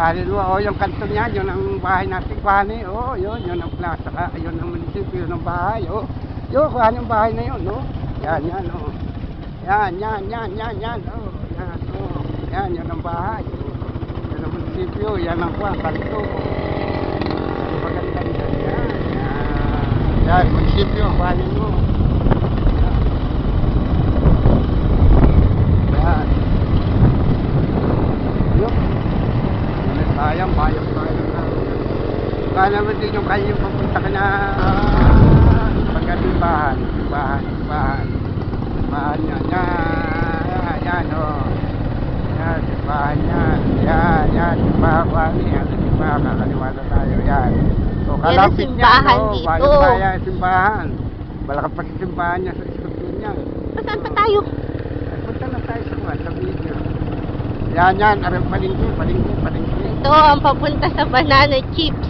Kaluluwa, oh, yung kanto niyan, yun ang bahay natin, Kuhani, oh, yun ang plaza, yun ang munisipyo, yun ang bahay, oh. Yun, Kuhani yung bahay na yun, oh. Yan, oh. Yan, oh. Yan, oh. Yan, yun ang bahay, oh. Yun ang munisipyo, yan ang kanto, oh. Maganda yan. Yan, munisipyo, bahay mo. Yan. Yun. Sayang, bayang na. Kaya naman din yung kayo papunta ka na pagkatimbahan. Timbahan yan. Yan, oh. Yan, timbahan yan. Yan, timbahan ko. Yan, timbahan. Kakaliwala tayo. Yan. So, kalapit niya, no? Bayo kaya simbahan. Malakap pa simbahan niya sa iskutin niya. Saan pa tayo? Ay, punta na tayo sa video. Yan, aring palingki. Ito ang papunta sa banana chips.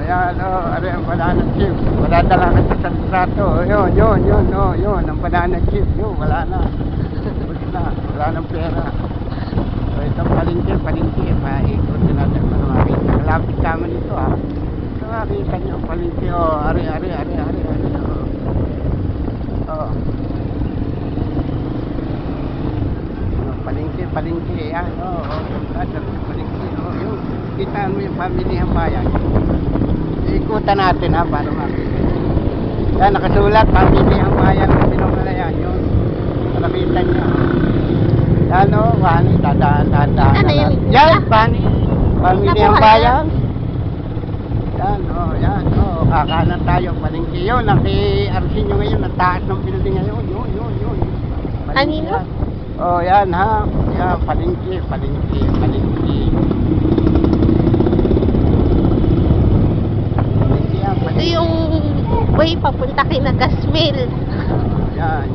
Yan, aring banana chips. Wala talaga sa litrato. Yun, ang banana chips. Yun, wala na. Wala nang pera. So, itong palingki. Paikutin natin para makita. Malapit naman ito, ha. So, makita niyo ang palingki. Ari. Palingki, yan, palingki, yun. Kitaan mo yung pamilihang bayan. Ikutan natin, ha, para makita. Yan, nakasulat, pamilihang bayan ng Pinamalayan, yun. Nakita niyo. Yan, Bani, dadaan. Ano yun? Yan, Bani, pamilihang bayan. Yan, kakanan tayo, palingki. Yun, naki-arsin nyo ngayon, ang taas ng building ngayon, yun. Kanino? Oh, yan, ha. Yan, palingki. Ito yung way papunta kay Nagasmil. Yan.